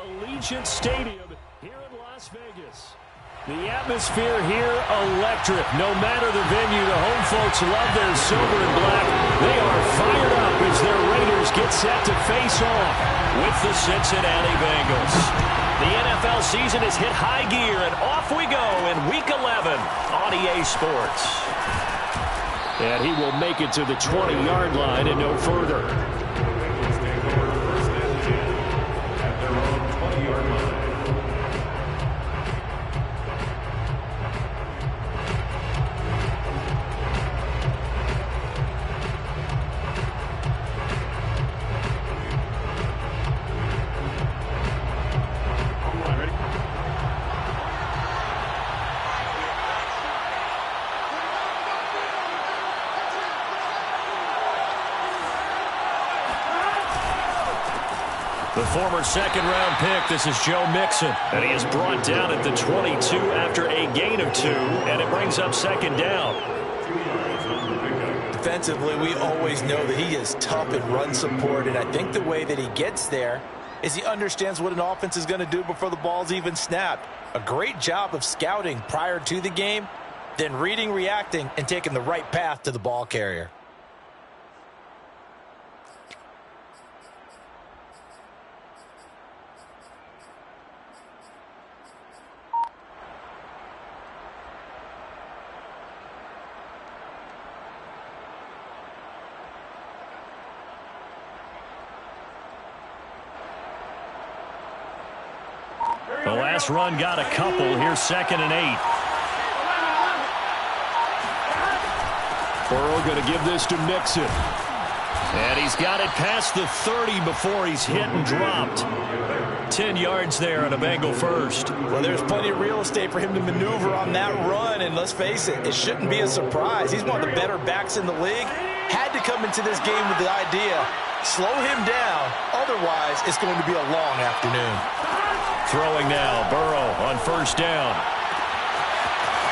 Allegiant Stadium here in Las Vegas. The atmosphere here electric. No matter the venue, the home folks love their silver and black. They are fired up as their Raiders get set to face off with the Cincinnati Bengals. The NFL season has hit high gear, and off we go in Week 11 on EA Sports. And he will make it to the 20-yard line and no further. The former second-round pick, this is Joe Mixon, and he is brought down at the 22 after a gain of 2, and it brings up second down. Defensively, we always know that he is tough in run support, and I think the way that he gets there is he understands what an offense is going to do before the ball's even snapped. A great job of scouting prior to the game, then reading, reacting, and taking the right path to the ball carrier. The last run got a couple. Here's 2nd and 8. Burrow going to give this to Mixon. And he's got it past the 30 before he's hit and dropped. 10 yards there and a Bengal first. Well, there's plenty of real estate for him to maneuver on that run, and let's face it, it shouldn't be a surprise. He's one of the better backs in the league. Had to come into this game with the idea, slow him down, otherwise it's going to be a long afternoon. Throwing now, Burrow on first down.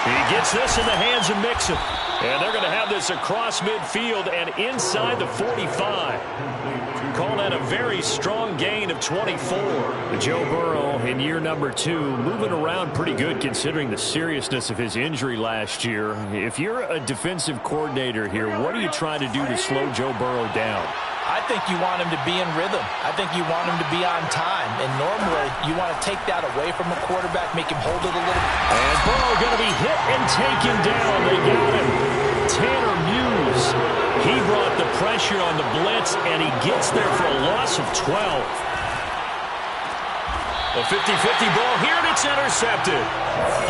He gets this in the hands of Mixon. And they're going to have this across midfield and inside the 45. Call that a very strong gain of 24. Joe Burrow in year number 2, moving around pretty good considering the seriousness of his injury last year. If you're a defensive coordinator here, what are you trying to do to slow Joe Burrow down? I think you want him to be in rhythm. I think you want him to be on time. And normally, you want to take that away from a quarterback, make him hold it a little. And Burrow going to be hit and taken down. They got him. Tanner Muse. He brought the pressure on the blitz, and he gets there for a loss of 12. A 50-50 ball here, and it's intercepted.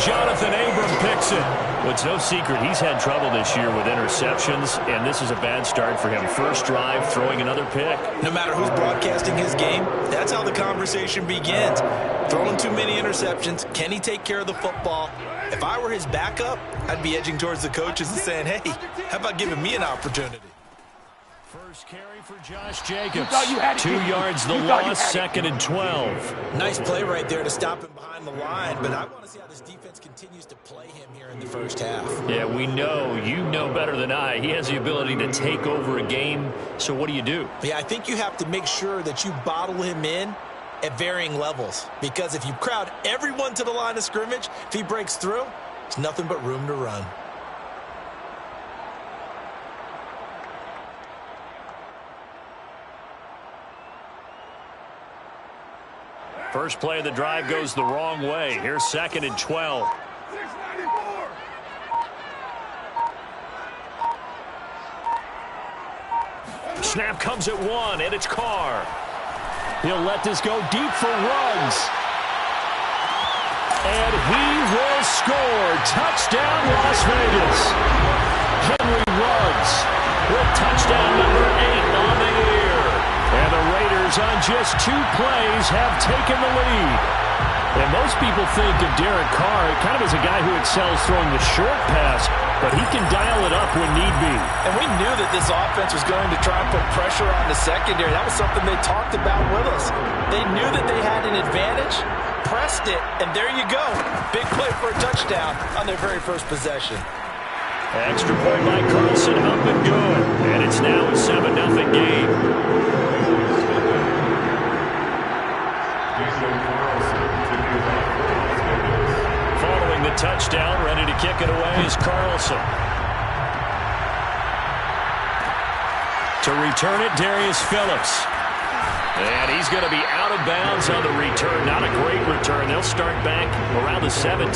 Jonathan Abram picks it. Well, it's no secret he's had trouble this year with interceptions, and this is a bad start for him. First drive, throwing another pick. No matter who's broadcasting his game, that's how the conversation begins. Throwing too many interceptions, can he take care of the football? If I were his backup, I'd be edging towards the coaches and saying, hey, how about giving me an opportunity? First carry for Josh Jacobs. 2 yards the loss, 2nd and 12. Nice play right there to stop him behind the line, but I want to see how this defense continues to play him here in the first half. Yeah, we know. You know better than I. He has the ability to take over a game, so what do you do? Yeah, I think you have to make sure that you bottle him in at varying levels, because if you crowd everyone to the line of scrimmage, if he breaks through, it's nothing but room to run. First play of the drive goes the wrong way. Here's 2nd and 12. Snap comes at 1, and it's Carr. He'll let this go deep for Ruggs. And he will score. Touchdown, Las Vegas. Henry Ruggs with touchdown number 8 on the year. And the Raiders on just 2 plays have taken the lead. And most people think of Derek Carr kind of as a guy who excels throwing the short pass, but he can dial it up when need be. And we knew that this offense was going to try and put pressure on the secondary. That was something they talked about with us. They knew that they had an advantage, pressed it, and there you go. Big play for a touchdown on their very first possession. Extra point by Carlson, up and good. And it's now a 7-0 game. Following the touchdown, ready to kick it away is Carlson. To return it, Darius Phillips. And he's going to be out of bounds on the return. Not a great return. They'll start back around the 17.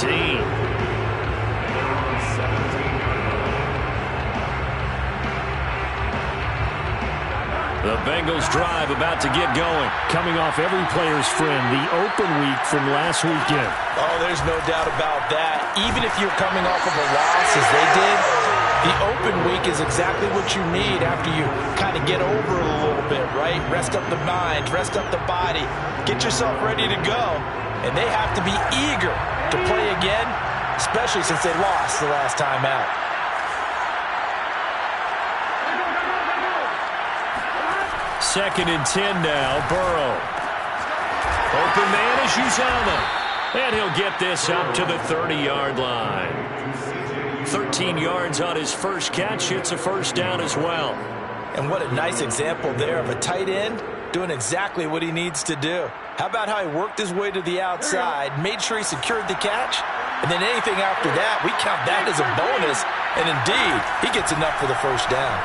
The Bengals drive about to get going. Coming off every player's friend, the open week from last weekend. Oh, there's no doubt about that. Even if you're coming off of a loss as they did, the open week is exactly what you need after you kind of get over it a little bit, right? Rest up the mind, rest up the body, get yourself ready to go. And they have to be eager to play again, especially since they lost the last time out. Second and 10 now, Burrow. Open man is Uzomah. And he'll get this up to the 30-yard line. 13 yards on his first catch. It's a first down as well. And what a nice example there of a tight end doing exactly what he needs to do. How about how he worked his way to the outside, made sure he secured the catch, and then anything after that, we count that as a bonus. And indeed, he gets enough for the first down.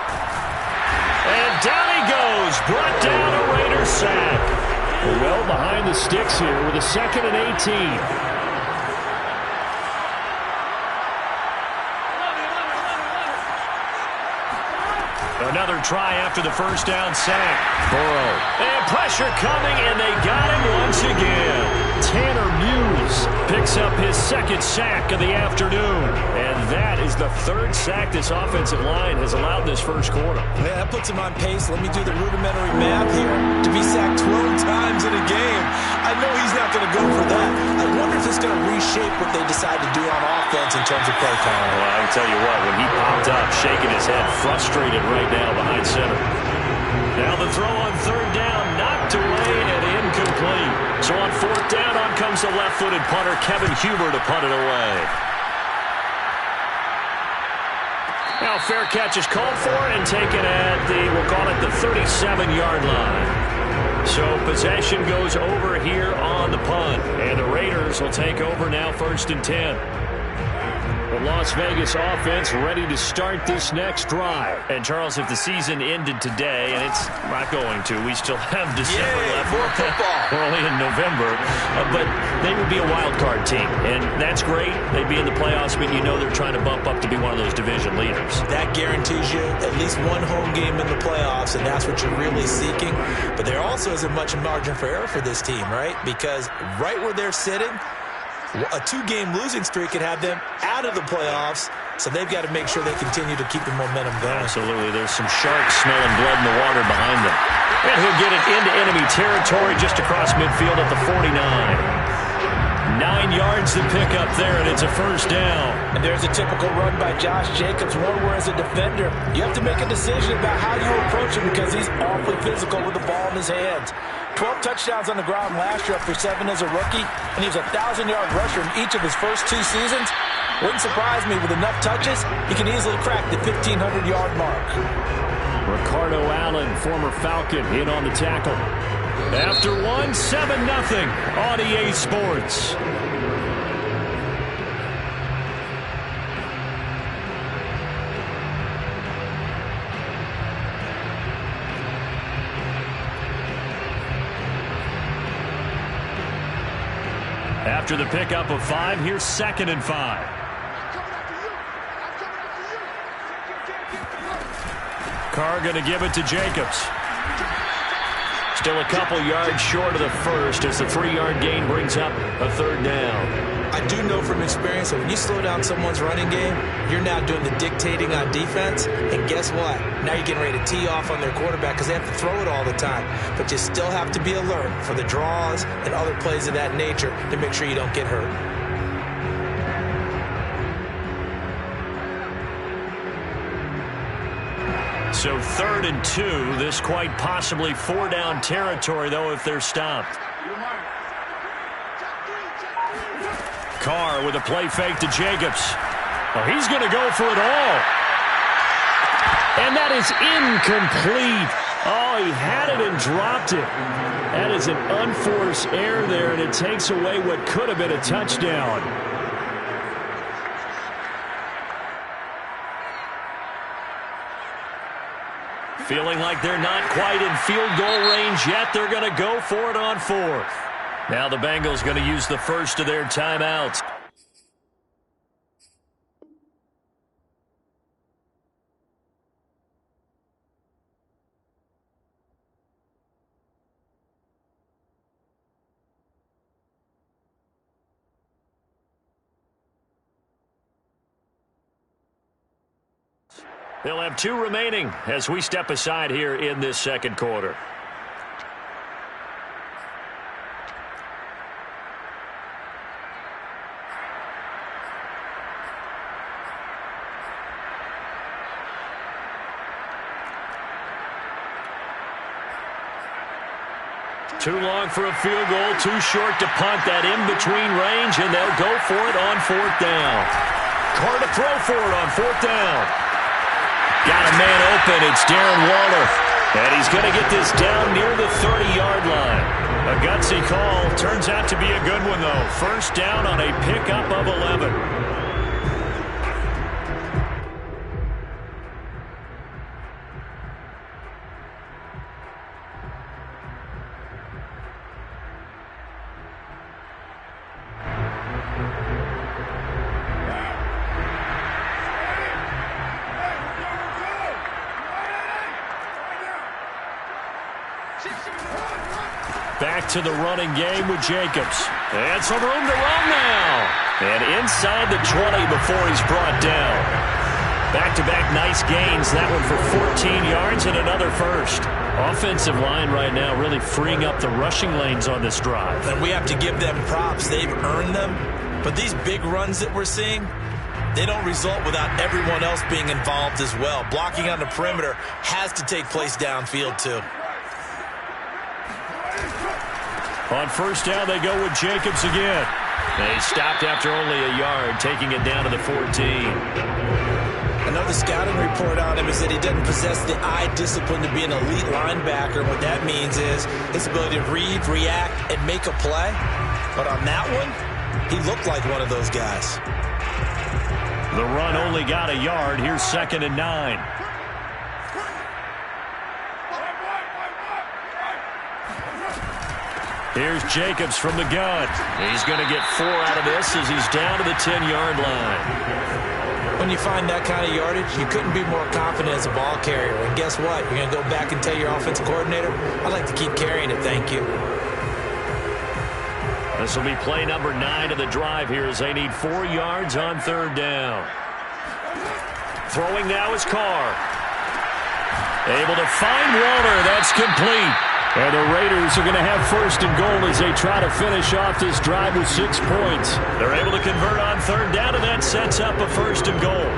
And down he goes, brought down a Raiders sack. Well behind the sticks here with a 2nd and 18. Another try after the first down sack. Burrow. And pressure coming, and they got him once again. Tanner Muse picks up his 2nd sack of the afternoon. And that is the 3rd sack this offensive line has allowed in this first quarter. Yeah, that puts him on pace. Let me do the rudimentary math here. To be sacked 12 times in a game, I know he's not going to go for that. I wonder if it's going to reshape what they decide to do on offense in terms of play calling. Well, I can tell you what, when he popped up, shaking his head, frustrated right now behind center. Now the throw on 3rd down, knocked away and incomplete. So on 4th down, on comes the left-footed punter, Kevin Huber, to punt it away. Now fair catch is called for and taken at we'll call it the 37-yard line. So possession goes over here on the punt. And the Raiders will take over now 1st and 10. The Las Vegas offense ready to start this next drive. And, Charles, if the season ended today, and it's not going to, we still have December left. More football. We're only in November. But they would be a wild card team. And that's great. They'd be in the playoffs, but you know they're trying to bump up to be one of those division leaders. That guarantees you at least one home game in the playoffs, and that's what you're really seeking. But there also isn't much margin for error for this team, right? Because right where they're sitting, a 2-game losing streak could have them out of the playoffs, so they've got to make sure they continue to keep the momentum going. Absolutely. There's some sharks smelling blood in the water behind them. And he'll get it into enemy territory just across midfield at the 49. 9 yards to pick up there, and it's a first down. And there's a typical run by Josh Jacobs, one where as a defender, you have to make a decision about how you approach him because he's awfully physical with the ball in his hands. 12 touchdowns on the ground last year after 7 as a rookie, and he was a 1,000-yard rusher in each of his first 2 seasons. Wouldn't surprise me with enough touches, he can easily crack the 1,500-yard mark. Ricardo Allen, former Falcon, in on the tackle. After 1, 7-0 on EA Sports. After the pickup of 5, here's 2nd and 5. Carr going to give it to Jacobs. Still a couple yards short of the first as the 3-yard gain brings up a 3rd down. I do know from experience that when you slow down someone's running game, you're now doing the dictating on defense. And guess what? Now you're getting ready to tee off on their quarterback because they have to throw it all the time. But you still have to be alert for the draws and other plays of that nature to make sure you don't get hurt. So 3rd and 2, this quite possibly 4-down territory, though, if they're stopped. Carr with a play fake to Jacobs. Well, he's going to go for it all. And that is incomplete. Oh, he had it and dropped it. That is an unforced error there, and it takes away what could have been a touchdown. Feeling like they're not quite in field goal range yet. They're going to go for it on fourth. Now the Bengals going to use the first of their timeouts. They'll have 2 remaining as we step aside here in this second quarter. Too long for a field goal, too short to punt that in-between range, and they'll go for it on fourth down. Carr to throw for it on fourth down. Got a man open. It's Darren Waller. And he's going to get this down near the 30-yard line. A gutsy call. Turns out to be a good one, though. First down on a pickup of 11. Back to the running game with Jacobs. And some room to run now. And inside the 20 before he's brought down. Back-to-back nice gains. That one for 14 yards and another first. Offensive line right now really freeing up the rushing lanes on this drive. And we have to give them props. They've earned them. But these big runs that we're seeing, they don't result without everyone else being involved as well. Blocking on the perimeter has to take place downfield too. On first down, they go with Jacobs again. They stopped after only a yard, taking it down to the 14. Another scouting report on him is that he doesn't possess the eye discipline to be an elite linebacker. What that means is his ability to read, react, and make a play. But on that one, he looked like one of those guys. The run only got a yard. Here's 2nd and 9. Here's Jacobs from the gun. He's going to get 4 out of this as he's down to the 10-yard line. When you find that kind of yardage, you couldn't be more confident as a ball carrier. And guess what? You're going to go back and tell your offensive coordinator, I'd like to keep carrying it, thank you. This will be play number 9 of the drive here as they need 4 yards on third down. Throwing now is Carr. Able to find Waller. That's complete. And the Raiders are going to have first and goal as they try to finish off this drive with 6 points. They're able to convert on third down, and that sets up a first and goal.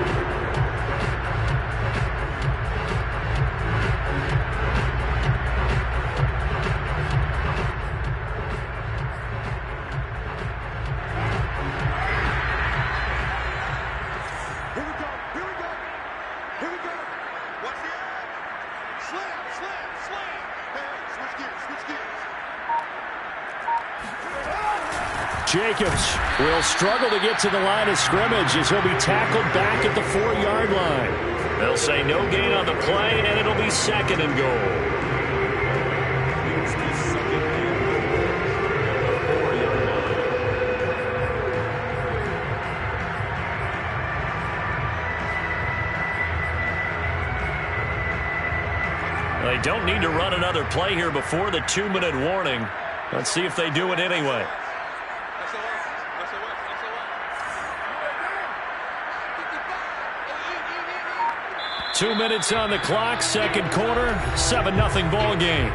Jacobs will struggle to get to the line of scrimmage as he'll be tackled back at the 4-yard line. They'll say no gain on the play, and it'll be 2nd and goal. They don't need to run another play here before the 2-minute warning. Let's see if they do it anyway. 2 minutes on the clock, second quarter, 7-0 ball game.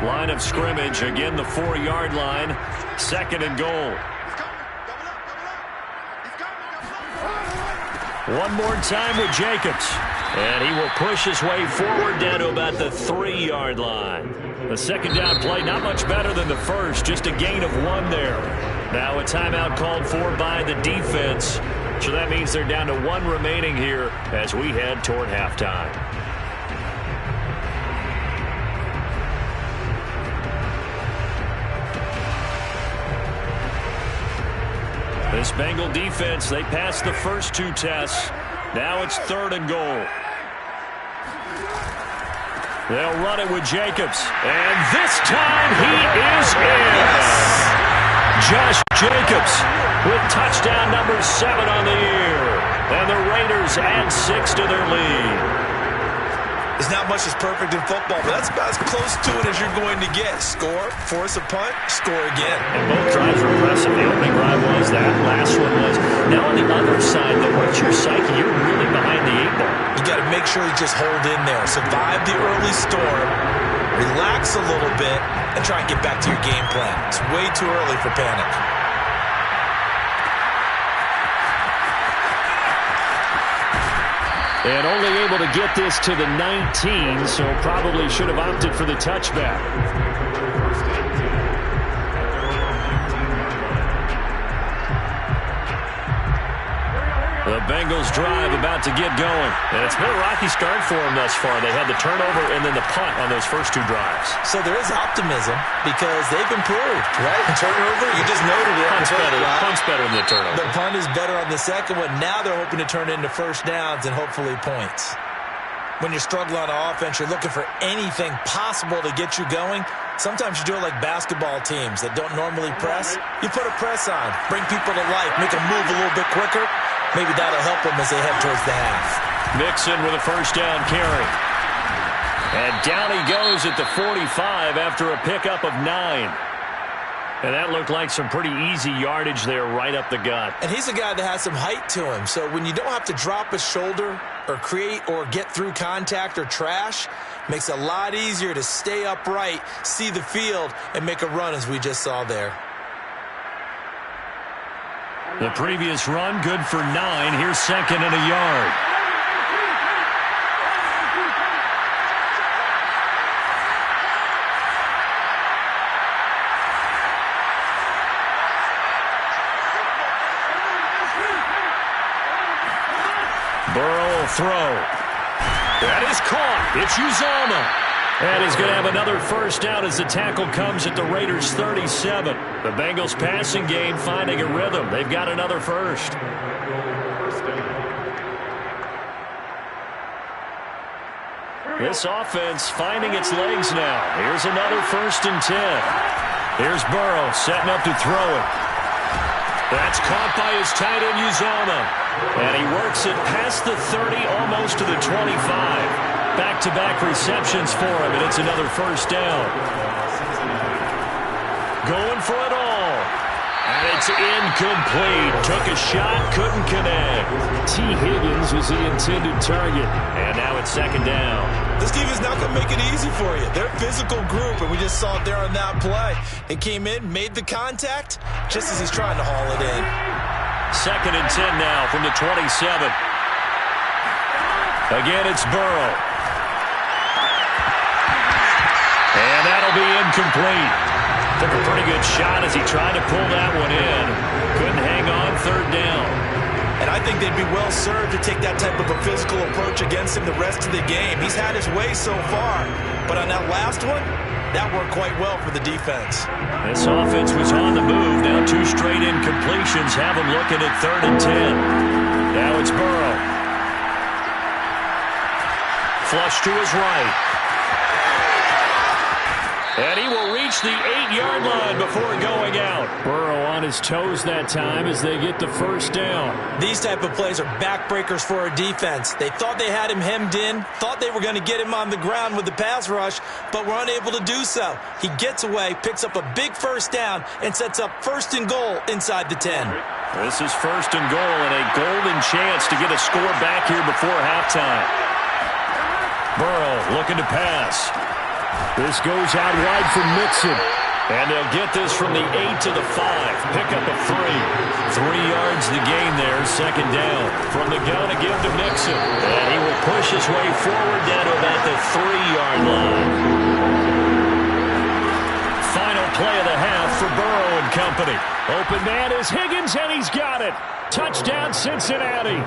Line of scrimmage, again the 4-yard line, 2nd and goal. One more time with Jacobs. And he will push his way forward down to about the 3-yard line. The second down play, not much better than the first, just a gain of 1 there. Now a timeout called for by the defense. So that means they're down to 1 remaining here as we head toward halftime. This Bengal defense, they passed the first 2 tests. Now it's 3rd and goal. They'll run it with Jacobs. And this time he is in. Josh Jacobs with touchdown number 7 on the year. And the Raiders add 6 to their lead. There's not much that's perfect in football, but that's about as close to it as you're going to get. Score, force a punt, score again. And both drives were impressive. The opening drive was, that last one was. Now on the other side, though, what's your psyche? You're really behind the 8 ball. You got to make sure you just hold in there. Survive the early storm, relax a little bit, and try and get back to your game plan. It's way too early for panic. And only able to get this to the 19, so probably should have opted for the touchback. The Bengals drive about to get going. And it's been a rocky start for them thus far. They had the turnover and then the punt on those first 2 drives. So there is optimism because they've improved, right? The turnover, you just noted it. Punt's better than the turnover. The punt is better on the second one. Now they're hoping to turn it into first downs and hopefully points. When you're struggling on offense, you're looking for anything possible to get you going. Sometimes you do it like basketball teams that don't normally press. You put a press on, bring people to life, make them move a little bit quicker. Maybe that'll help them as they head towards the half. Mixon with a first down carry. And down he goes at the 45 after a pickup of 9. And that looked like some pretty easy yardage there right up the gut. And he's a guy that has some height to him. So when you don't have to drop a shoulder or create or get through contact or trash, makes it a lot easier to stay upright, see the field, and make a run as we just saw there. The previous run, good for 9. Here's 2nd and a yard. Burrow will throw. That is caught. It's Uzomah. And he's going to have another first down as the tackle comes at the Raiders' 37. The Bengals passing game finding a rhythm. They've got another first. This offense finding its legs now. Here's another 1st and 10. Here's Burrow setting up to throw it. That's caught by his tight end, Uzomah. And he works it past the 30, almost to the 25. Back-to-back receptions for him, and it's another first down. Going for it all. And it's incomplete. Took a shot, couldn't connect. T. Higgins was the intended target. And now it's 2nd down. This defense is not going to make it easy for you. They're a physical group, and we just saw it there on that play. They came in, made the contact, just as he's trying to haul it in. 2nd and 10 now from the 27. Again, it's Burrow. And that'll be incomplete. Took a pretty good shot as he tried to pull that one in. Couldn't hang on, 3rd down. And I think they'd be well served to take that type of a physical approach against him the rest of the game. He's had his way so far. But on that last one, that worked quite well for the defense. This offense was on the move. Now 2 straight incompletions have him looking at 3rd and 10. Now it's Burrow. Flush to his right. And he will reach the 8-yard line before going out. Burrow on his toes that time as they get the first down. These type of plays are backbreakers for a defense. They thought they had him hemmed in, thought they were going to get him on the ground with the pass rush, but were unable to do so. He gets away, picks up a big first down, and sets up 1st and goal inside the 10. This is 1st and goal and a golden chance to get a score back here before halftime. Burrow looking to pass. This goes out wide for Mixon. And they'll get this from the 8 to the 5. Pick up a 3. 3 yards the gain there, second down. From the gun to give to Mixon. And he will push his way forward down to about the 3-yard line. Final play of the half for Burrow and company. Open man is Higgins, and he's got it. Touchdown, Cincinnati.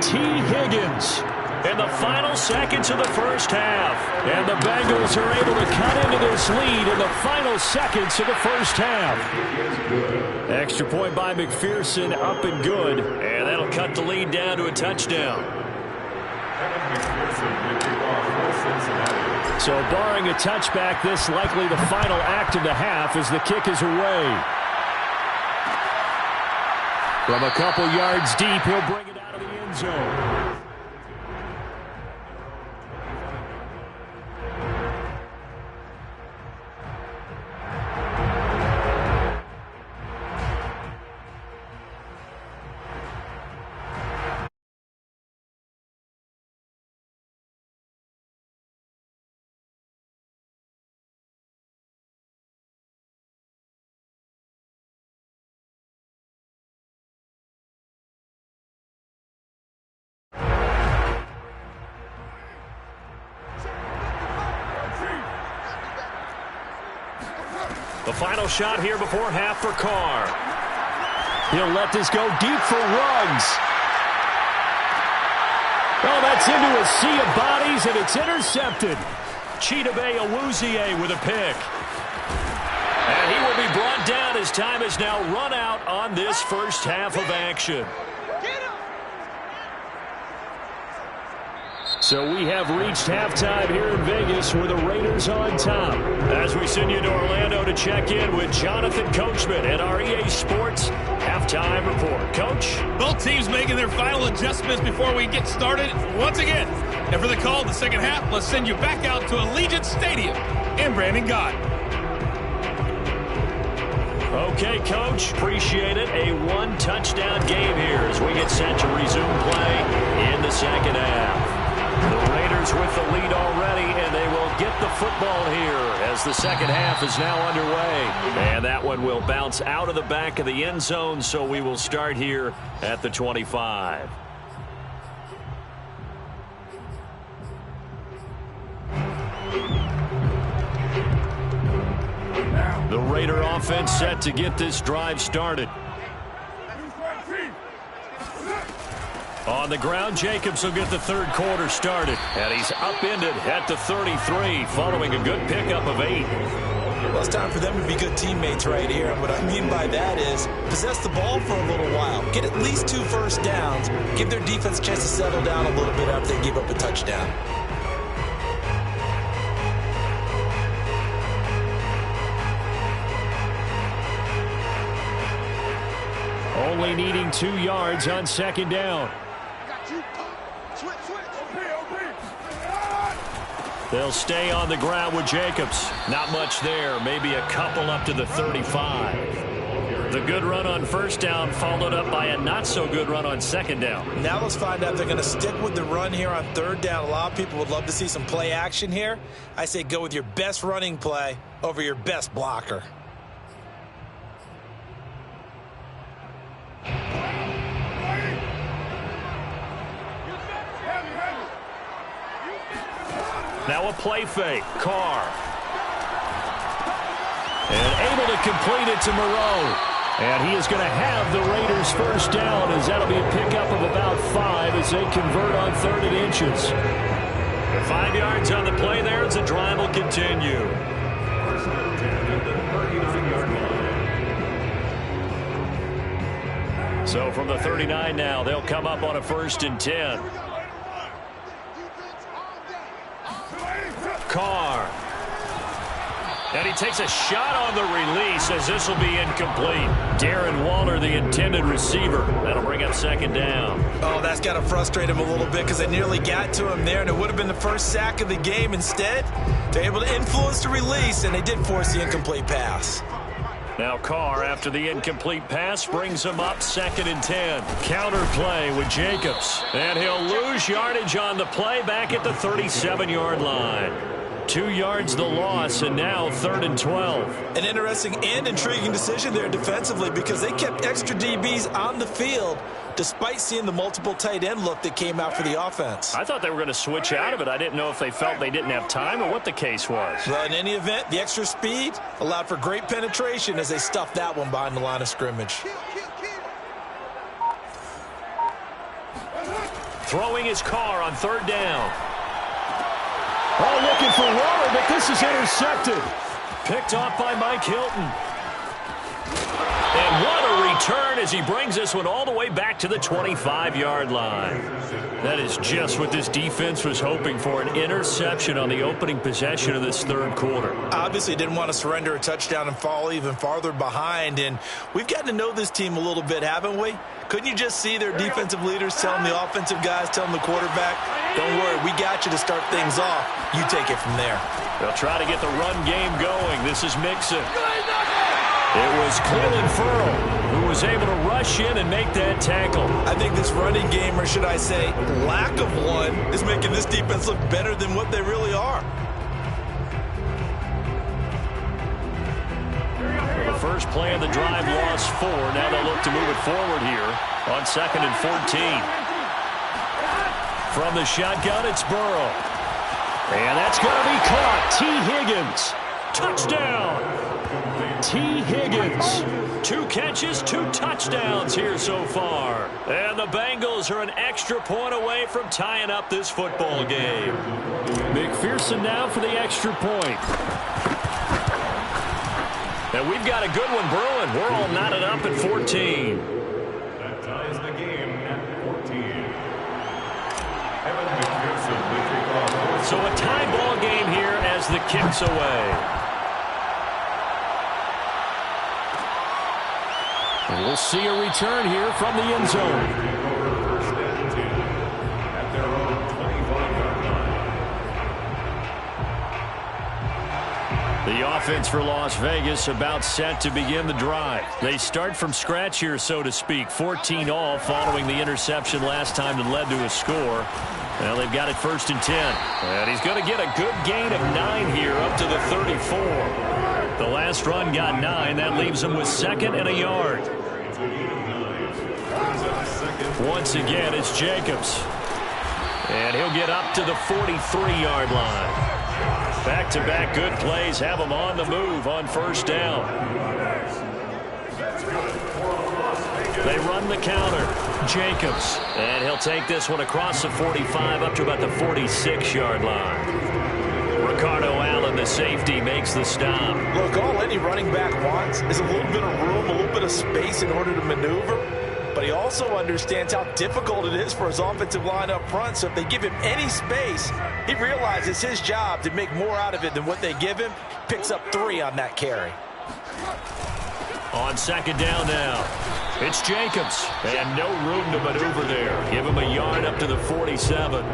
T. Higgins in the final seconds of the first half. And the Bengals are able to cut into this lead in the final seconds of the first half. Extra point by McPherson, up and good. And that'll cut the lead down to a touchdown. So barring a touchback, this likely the final act of the half as the kick is away. From a couple yards deep, he'll bring it out of the end zone. The final shot here before half for Carr. He'll let this go deep for Ruggs. Oh, that's into a sea of bodies, and it's intercepted. Chidobe Awuzie with a pick. And he will be brought down as time has now run out on this first half of action. So we have reached halftime here in Vegas with the Raiders on top. As we send you to Orlando to check in with Jonathan Coachman at our EA Sports Halftime Report. Coach? Both teams making their final adjustments before we get started once again. And for the call of the second half, let's send you back out to Allegiant Stadium in Brandon Gott. Okay, Coach. Appreciate it. A one-touchdown game here as we get set to resume play in the second half. The Raiders with the lead already, and they will get the football here as the second half is now underway. And that one will bounce out of the back of the end zone, so we will start here at the 25. The Raider offense set to get this drive started. On the ground, Jacobs will get the third quarter started. And he's upended at the 33 following a good pickup of 8. Well, it's time for them to be good teammates right here. And what I mean by that is possess the ball for a little while. Get at least 2 first downs. Give their defense a chance to settle down a little bit after they give up a touchdown. Only needing 2 yards on second down. They'll stay on the ground with Jacobs. Not much there. Maybe a couple up to the 35. The good run on first down followed up by a not-so-good run on second down. Now let's find out if they're going to stick with the run here on third down. A lot of people would love to see some play action here. I say go with your best running play over your best blocker. Now a play fake. Carr. And able to complete it to Moreau. And he is going to have the Raiders first down as that'll be a pickup of about 5 as they convert on 3rd and inches. 5 yards on the play there as the drive will continue. So from the 39 now, they'll come up on a 1st and 10. Carr. And he takes a shot on the release as this will be incomplete. Darren Waller, the intended receiver. That'll bring up second down. Oh, that's got to frustrate him a little bit because they nearly got to him there, and it would have been the first sack of the game. Instead, they're able to influence the release, and they did force the incomplete pass. Now Carr, after the incomplete pass, brings him up 2nd and 10. Counter play with Jacobs. And he'll lose yardage on the play back at the 37-yard line. 2 yards the loss, and now 3rd and 12. An interesting and intriguing decision there defensively because they kept extra DBs on the field despite seeing the multiple tight end look that came out for the offense. I thought they were going to switch out of it. I didn't know if they felt they didn't have time or what the case was. Well, in any event, the extra speed allowed for great penetration as they stuffed that one behind the line of scrimmage. Throwing his car on 3rd down. Oh, looking for Waller, but this is intercepted. Picked off by Mike Hilton. And what a return as he brings this one all the way back to the 25-yard line. That is just what this defense was hoping for, an interception on the opening possession of this 3rd quarter. Obviously didn't want to surrender a touchdown and fall even farther behind, and we've gotten to know this team a little bit, haven't we? Couldn't you just see their defensive leaders telling the offensive guys, telling the quarterback, don't worry, we got you to start things off. You take it from there. They'll try to get the run game going. This is Mixon. It was Cleveland Ferrell who was able to rush in and make that tackle. I think this running game, or should I say lack of one, is making this defense look better than what they really are. The first play of the drive lost 4. Now they'll look to move it forward here on 2nd and 14. From the shotgun, it's Burrow. And that's going to be caught. T. Higgins. Touchdown. T. Higgins. 2 catches, 2 touchdowns here so far. And the Bengals are an extra point away from tying up this football game. McPherson now for the extra point. And we've got a good one brewing. We're all knotted up at 14. That ties the game at 14. Evan McPherson will kick off. So a tie ball game here as the kick's away. And we'll see a return here from the end zone. First and 10 at their own 25-yard line. The offense for Las Vegas about set to begin the drive. They start from scratch here, so to speak. 14 all following the interception last time that led to a score. Well, they've got it 1st and 10. And he's going to get a good gain of 9 here up to the 34. The last run got 9. That leaves him with 2nd and a yard. Once again, it's Jacobs. And he'll get up to the 43-yard line. Back-to-back good plays have him on the move on 1st down. They run the counter. Jacobs. And he'll take this one across the 45 up to about the 46-yard line. Ricardo Allen, the safety, makes the stop. Look, all any running back wants is a little bit of room, a little bit of space in order to maneuver. But he also understands how difficult it is for his offensive line up front. So if they give him any space, he realizes his job to make more out of it than what they give him. Picks up 3 on that carry. On 2nd down now, it's Jacobs. And no room to maneuver there. Give him a yard up to the 47.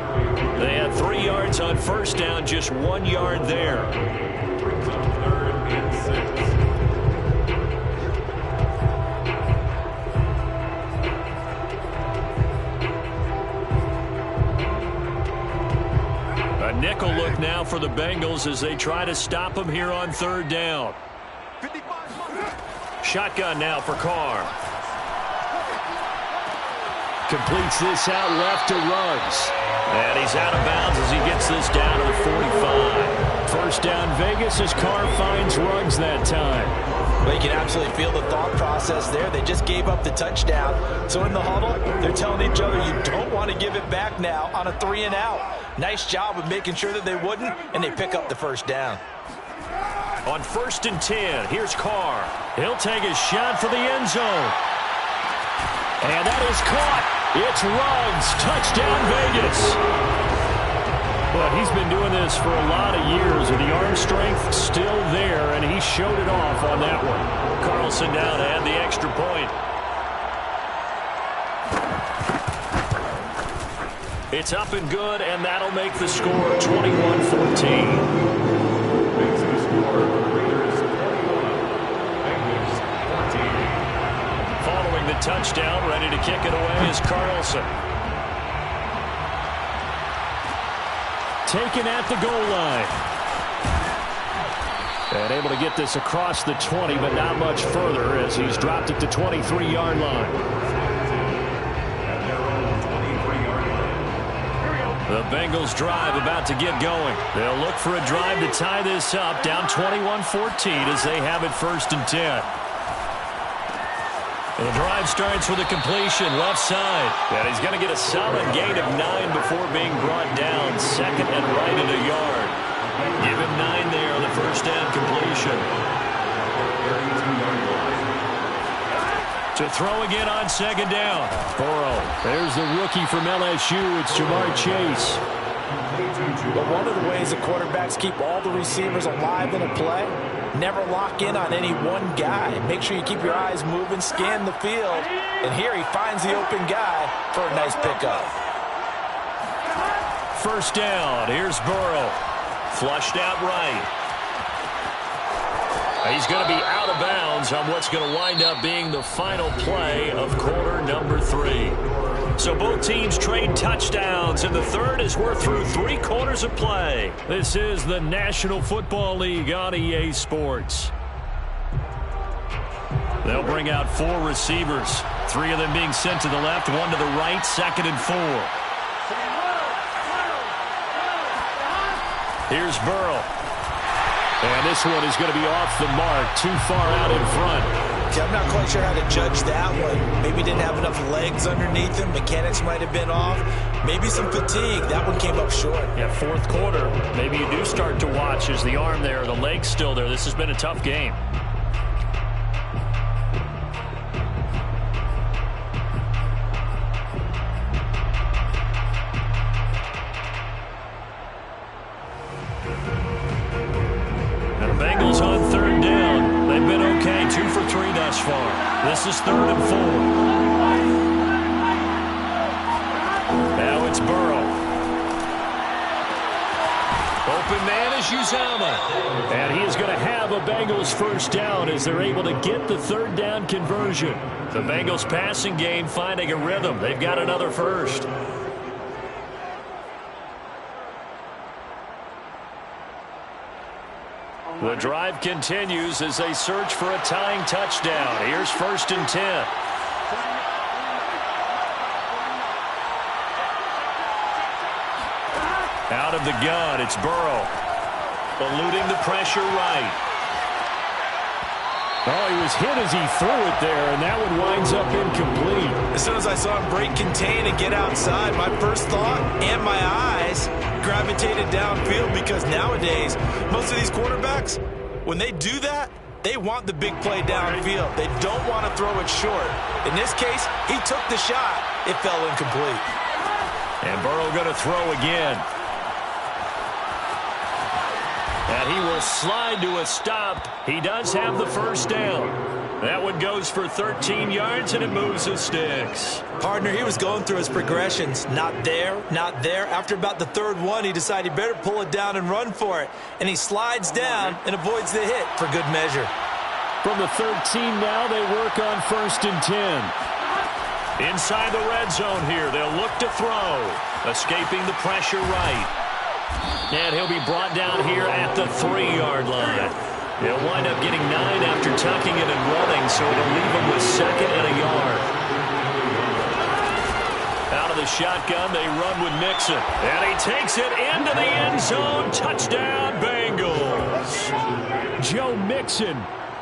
They had 3 yards on 1st down, just 1 yard there. Brings up 3rd and 6. A nickel look now for the Bengals as they try to stop him here on 3rd down. Shotgun now for Carr. Completes this out left to Ruggs. And he's out of bounds as he gets this down to the 45. 1st down Vegas as Carr finds Ruggs that time. Well, you can absolutely feel the thought process there. They just gave up the touchdown. So in the huddle, they're telling each other you don't want to give it back now on a 3-and-out. Nice job of making sure that they wouldn't, and they pick up the 1st down. On 1st and 10, here's Carr. He'll take a shot for the end zone. And that is caught. It's Ruggs. Touchdown, Vegas. But he's been doing this for a lot of years, and the arm strength still there, and he showed it off on that one. Carlson now to add the extra point. It's up and good, and that'll make the score 21-14. Following the touchdown, ready to kick it away is Carlson. Taken at the goal line. And able to get this across the 20, but not much further as he's dropped it to 23-yard line. The Bengals drive about to get going. They'll look for a drive to tie this up, down 21-14 as they have it 1st and 10. The drive starts with a completion left side. And he's going to get a solid gain of 9 before being brought down. 2nd and right at a yard. Give him 9 there on the first down completion. To throw again on 2nd down. Burrow. There's the rookie from LSU. It's Jamar Chase. But one of the ways the quarterbacks keep all the receivers alive in a play, never lock in on any one guy. Make sure you keep your eyes moving, scan the field. And here he finds the open guy for a nice pickup. 1st down. Here's Burrow. Flushed out right. He's going to be out of bounds on what's going to wind up being the final play of quarter number 3. So both teams trade touchdowns, and the third as we're through 3 quarters of play. This is the National Football League on EA Sports. They'll bring out 4 receivers, 3 of them being sent to the left, 1 to the right, 2nd and 4. Here's Burrow. And this one is going to be off the mark, too far out in front. See, I'm not quite sure how to judge that one. Maybe didn't have enough legs underneath him. Mechanics might have been off. Maybe some fatigue. That one came up short. Yeah, 4th quarter. Maybe you do start to watch. Is the arm there, the leg's still there? This has been a tough game. Bengals on 3rd down. They've been okay, 2 for 3 thus far. This is 3rd and 4. Now it's Burrow. Open man is Uzama. And he is going to have a Bengals 1st down as they're able to get the 3rd down conversion. The Bengals passing game finding a rhythm. They've got another 1st. The drive continues as they search for a tying touchdown. Here's 1st and 10. Out of the gun, it's Burrow. Eluding the pressure right. Oh, he was hit as he threw it there, and that one winds up incomplete. As soon as I saw him break contain and get outside, my first thought and my eyes gravitated downfield, because nowadays, most of these quarterbacks, when they do that, they want the big play downfield. They don't want to throw it short. In this case, he took the shot. It fell incomplete. And Burrow going to throw again. And he will slide to a stop. He does have the 1st down. That one goes for 13 yards, and it moves his sticks. Partner, he was going through his progressions. Not there, not there. After about the 3rd one, he decided he better pull it down and run for it. And he slides down and avoids the hit for good measure. From the 13 now, they work on 1st and 10. Inside the red zone here, they'll look to throw. Escaping the pressure right. And he'll be brought down here at the 3-yard line. He'll wind up getting 9 after tucking it and running, so it'll leave him with 2nd and a yard. Out of the shotgun, they run with Mixon. And he takes it into the end zone. Touchdown, Bengals. Joe Mixon,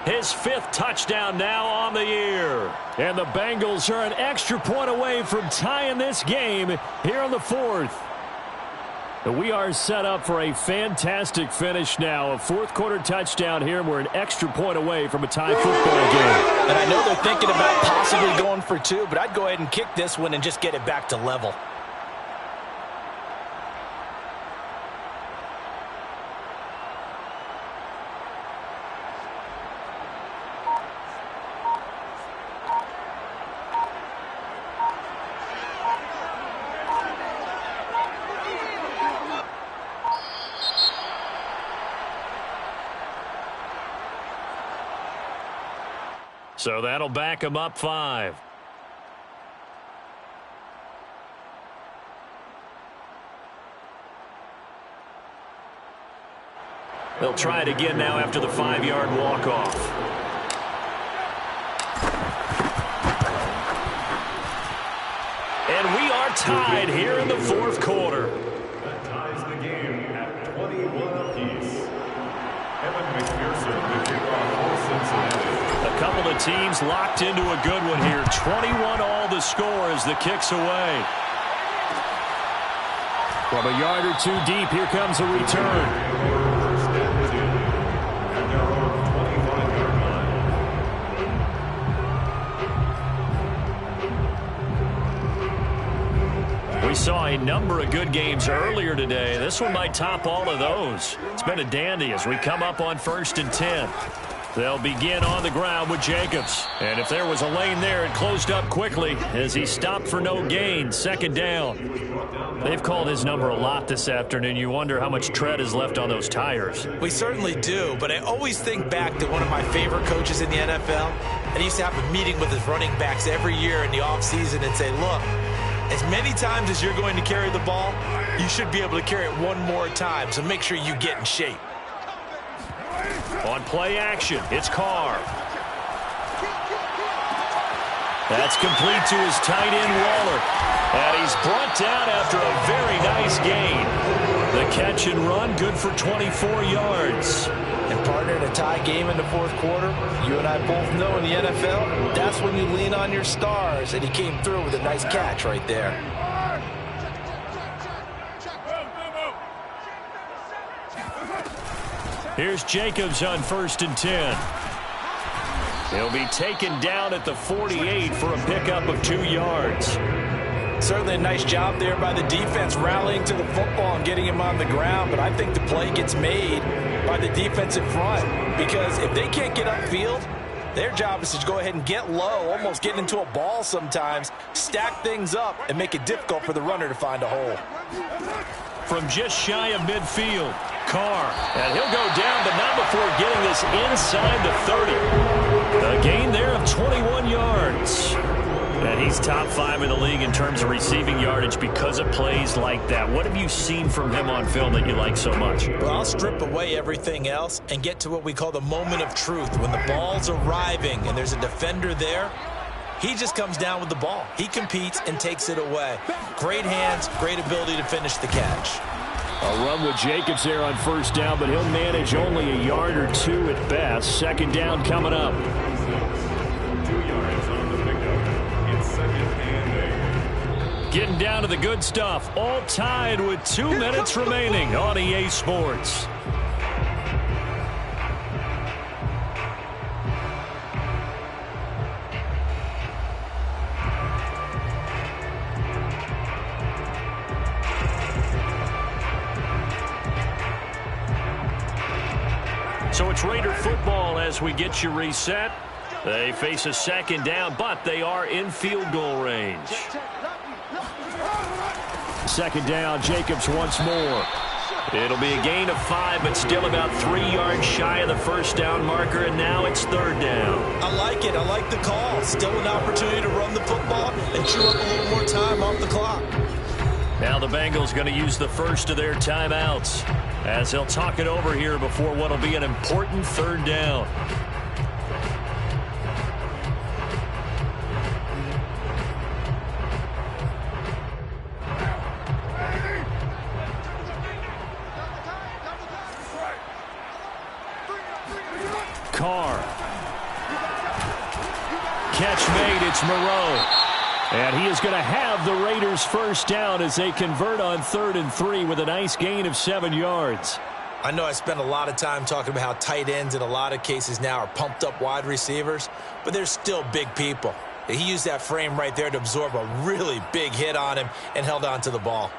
his 5th touchdown now on the year. And the Bengals are an extra point away from tying this game here on the 4th. We are set up for a fantastic finish now. A 4th quarter touchdown here, and we're an extra point away from a tie football game. And I know they're thinking about possibly going for 2, but I'd go ahead and kick this one and just get it back to level. So that'll back him up 5. They'll try it again now after the 5-yard walk-off. And we are tied here in the fourth quarter. That ties the game at 21 apiece. Evan McPherson to kick off for Cincinnati. A couple of teams locked into a good one here. 21 all the score as the kick's away. From a yard or two deep, here comes a return. First and 10 at their own 25-yard line. We saw a number of good games earlier today. This one might top all of those. It's been a dandy as we come up on 1st and 10. They'll begin on the ground with Jacobs. And if there was a lane there, it closed up quickly as he stopped for no gain. 2nd down. They've called his number a lot this afternoon. You wonder how much tread is left on those tires. We certainly do, but I always think back to one of my favorite coaches in the NFL. And he used to have a meeting with his running backs every year in the offseason and say, look, as many times as you're going to carry the ball, you should be able to carry it one more time, so make sure you get in shape. On play action, it's Carr. That's complete to his tight end, Waller. And he's brought down after a very nice gain. The catch and run, good for 24 yards. And partner, in a tie game in the fourth quarter, you and I both know in the NFL, that's when you lean on your stars. And he came through with a nice catch right there. Here's Jacobs on 1st and 10. He'll be taken down at the 48 for a pickup of 2 yards. Certainly a nice job there by the defense rallying to the football and getting him on the ground. But I think the play gets made by the defensive front, because if they can't get upfield, their job is to go ahead and get low, almost get into a ball sometimes, stack things up, and make it difficult for the runner to find a hole. From just shy of midfield, Carr. And he'll go down, but not before getting this inside the 30. A gain there of 21 yards. And he's top 5 in the league in terms of receiving yardage because of plays like that. What have you seen from him on film that you like so much? Well, I'll strip away everything else and get to what we call the moment of truth. When the ball's arriving and there's a defender there, he just comes down with the ball. He competes and takes it away. Great hands, great ability to finish the catch. A run with Jacobs there on 1st down, but he'll manage only a yard or 2 at best. 2nd down coming up. 2 yards on the pickup. It's 2nd and 8. Getting down to the good stuff. All tied with 2 minutes remaining on EA Sports. So it's Raider football as we get you reset. They face a 2nd down, but they are in field goal range. 2nd down, Jacobs once more. It'll be a gain of 5, but still about 3 yards shy of the 1st down marker, and now it's 3rd down. I like it. I like the call. Still an opportunity to run the football and chew up a little more time off the clock. Now the Bengals going to use the first of their timeouts as they'll talk it over here before what will be an important 3rd down. Carr. Catch made. It's Moreau. And he is going to have the Raiders' 1st down as they convert on 3rd and 3 with a nice gain of 7 yards. I know I spent a lot of time talking about how tight ends in a lot of cases now are pumped up wide receivers, but they're still big people. He used that frame right there to absorb a really big hit on him and held on to the ball.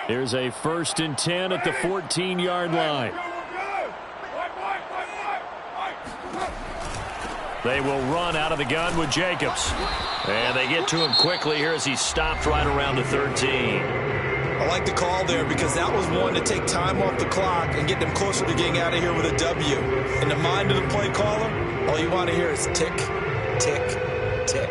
Here's a 1st and 10 at the 14-yard line. They will run out of the gun with Jacobs. And they get to him quickly here as he stopped right around the 13. I like the call there because that was one to take time off the clock and get them closer to getting out of here with a W. In the mind of the play caller, all you want to hear is tick, tick, tick.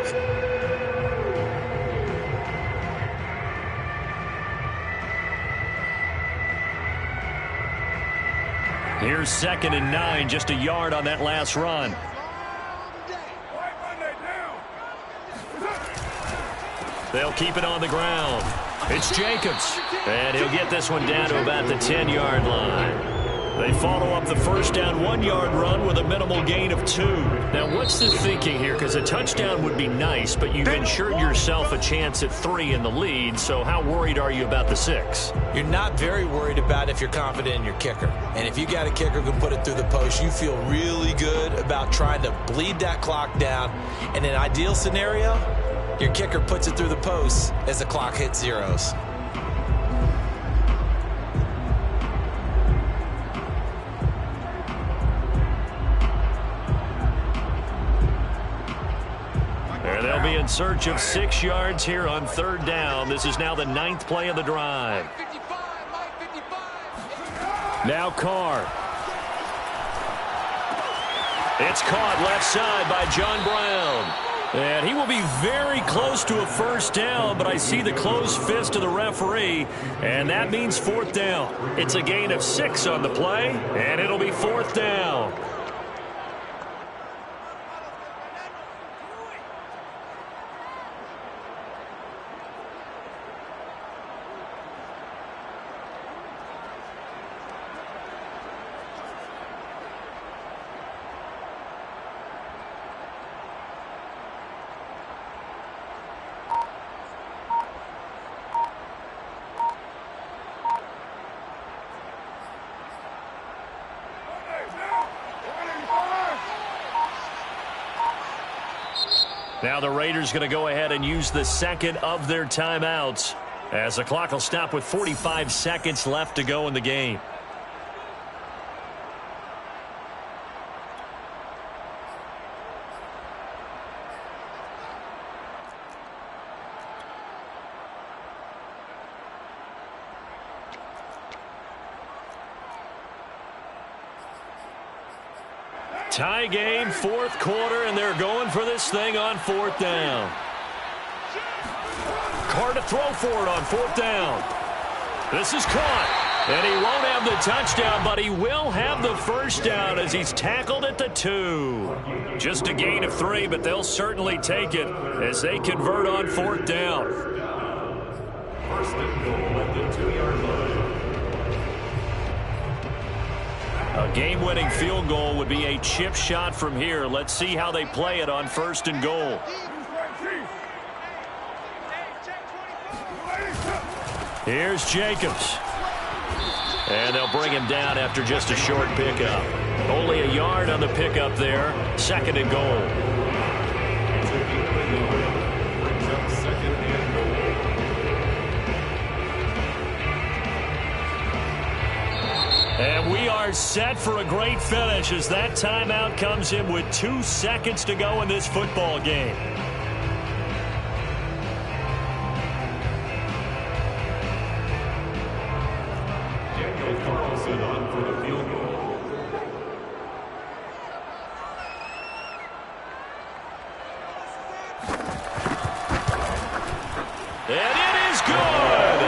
Here's 2nd and 9, just a yard on that last run. They'll keep it on the ground. It's Jacobs, and he'll get this one down to about the 10-yard line. They follow up the first down 1-yard run with a minimal gain of 2. Now, what's the thinking here? Because a touchdown would be nice, but you've ensured yourself a chance at 3 in the lead, so how worried are you about the 6? You're not very worried about if you're confident in your kicker. And if you got a kicker who can put it through the post, you feel really good about trying to bleed that clock down. In an ideal scenario, your kicker puts it through the post as the clock hits zeros. And they'll be in search of 6 yards here on 3rd down. This is now the 9th play of the drive. Now Carr. It's caught left side by John Brown. And he will be very close to a first down, but I see the closed fist of the referee, and that means 4th down. It's a gain of 6 on the play, and it'll be 4th down. Now the Raiders going to go ahead and use the 2nd of their timeouts as the clock will stop with 45 seconds left to go in the game. Tie game, 4th quarter, and they're going for this thing on 4th down. Carr to throw for it on 4th down. This is caught, and he won't have the touchdown, but he will have the first down as he's tackled at the 2. Just a gain of 3, but they'll certainly take it as they convert on 4th down. First and goal at the 2-yard line. A game-winning field goal would be a chip shot from here. Let's see how they play it on 1st and goal. Here's Jacobs. And they'll bring him down after just a short pickup. Only a yard on the pickup there. 2nd and goal. And we are set for a great finish as that timeout comes in with 2 seconds to go in this football game. Daniel Carlson on for the field goal. And it is good.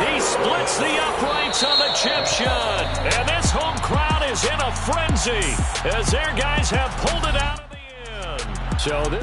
He splits the uprights on the chip shot. And this home crowd is in a frenzy as their guys have pulled it out of the end. So this